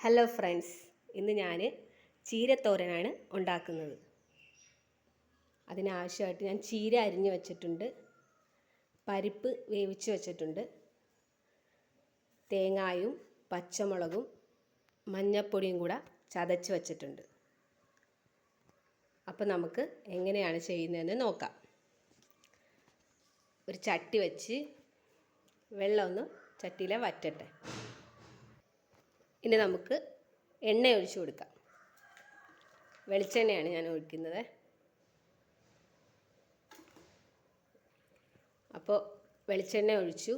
Hello friends, ഇന്ന് ഞാൻ ചീരത്തോരനാണ് ഉണ്ടാക്കുന്നത്. അതിനാവശ്യമായിട്ട് ഞാൻ ചീര അരിഞ്ഞു വച്ചിട്ടുണ്ട്, പരിപ്പ് വേവിച്ച് വച്ചിട്ടുണ്ട്, തേങ്ങായും പച്ചമുളകും മഞ്ഞൾപ്പൊടിയും കൂടെ ചതച്ച് വച്ചിട്ടുണ്ട്. അപ്പോൾ നമുക്ക് എങ്ങനെയാണ് ചെയ്യുന്നതെന്ന് നോക്കാം. ഒരു ചട്ടി വെച്ച് വെള്ളമൊന്ന് ചട്ടിയിലെ വറ്റട്ടെ. ഇനി നമുക്ക് എണ്ണ ഒഴിച്ചു കൊടുക്കാം. വെളിച്ചെണ്ണയാണ് ഞാൻ ഒഴിക്കുന്നത്. അപ്പോൾ വെളിച്ചെണ്ണ ഒഴിച്ചു.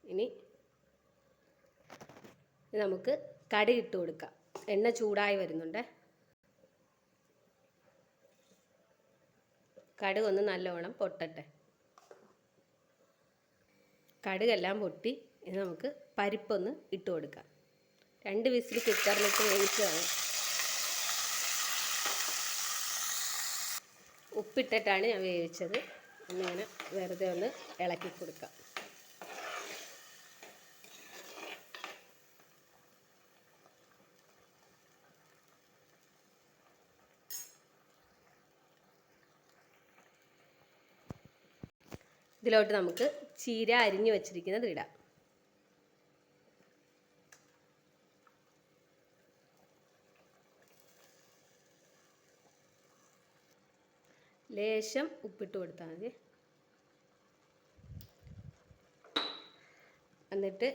ഇനി നമുക്ക് കടുക് ഇട്ട് കൊടുക്കാം. എണ്ണ ചൂടായി വരുന്നുണ്ട്. കടുക് ഒന്ന് നല്ലവണ്ണം പൊട്ടട്ടെ. കടുകെല്ലാം പൊട്ടി. ഇനി നമുക്ക് പരിപ്പൊന്ന് ഇട്ട് കൊടുക്കാം. 2 വിസിൽ കുക്കറിലിട്ട് വേവിച്ചതാണ്. ഉപ്പിട്ടിട്ടാണ് ഞാൻ വേവിച്ചത്. എന്നിങ്ങനെ വെറുതെ ഒന്ന് ഇളക്കി കൊടുക്കാം. ഇതിലോട്ട് നമുക്ക് ചീര അരിഞ്ഞു വച്ചിരിക്കുന്നത് ഇടാം. ലേശം ഉപ്പിട്ട് കൊടുത്താൽ മതി. എന്നിട്ട്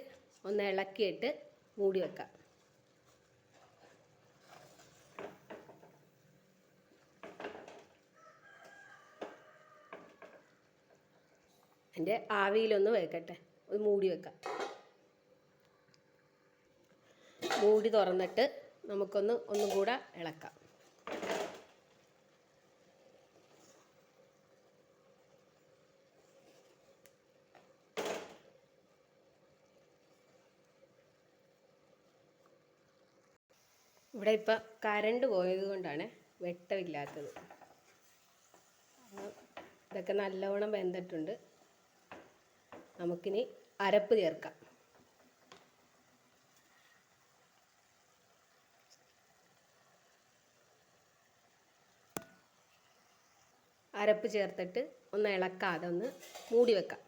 ഒന്ന് ഇളക്കിയിട്ട് മൂടി വെക്കാം. അതിൻ്റെ ആവിയിലൊന്ന് വെക്കട്ടെ. ഒന്ന് മൂടി വെക്കാം. മൂടി തുറന്നിട്ട് ഒന്നും കൂടെ ഇളക്കാം. ഇവിടെ ഇപ്പം കറണ്ട് പോയത് കൊണ്ടാണ് വെട്ടമില്ലാത്തത്. ഇതൊക്കെ നല്ലവണ്ണം വെന്തിട്ടുണ്ട്. നമുക്കിനി അരപ്പ് ചേർക്കാം. അരപ്പ് ചേർത്തിട്ട് ഒന്ന് ഇളക്കാതെ ഒന്ന് മൂടി വെക്കാം.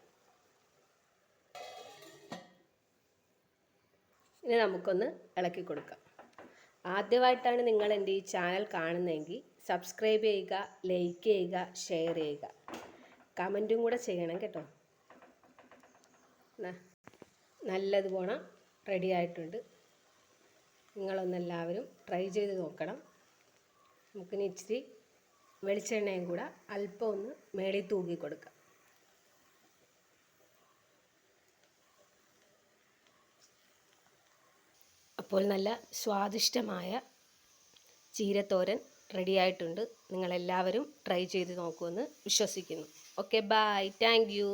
ഇനി നമുക്കൊന്ന് ഇളക്കി കൊടുക്കാം. ആദ്യമായിട്ടാണ് നിങ്ങൾ എൻ്റെ ഈ ചാനൽ കാണുന്നതെങ്കിൽ സബ്സ്ക്രൈബ് ചെയ്യുക, ലൈക്ക് ചെയ്യുക, ഷെയർ ചെയ്യുക, കമൻറ്റും കൂടെ ചെയ്യണം കേട്ടോ. നല്ലതുപോലെ റെഡി ആയിട്ടുണ്ട്. നിങ്ങളൊന്നെല്ലാവരും ട്രൈ ചെയ്ത് നോക്കണം. നമുക്കിനി ഇച്ചിരി വെളിച്ചെണ്ണയും കൂടെ അല്പം ഒന്ന് മേളിൽ തൂക്കി കൊടുക്കാം. അപ്പോൾ നല്ല സ്വാദിഷ്ടമായ ചീരത്തോരൻ റെഡിയായിട്ടുണ്ട്. നിങ്ങളെല്ലാവരും ട്രൈ ചെയ്ത് നോക്കുമെന്ന് വിശ്വസിക്കുന്നു. Okay, bye, thank U.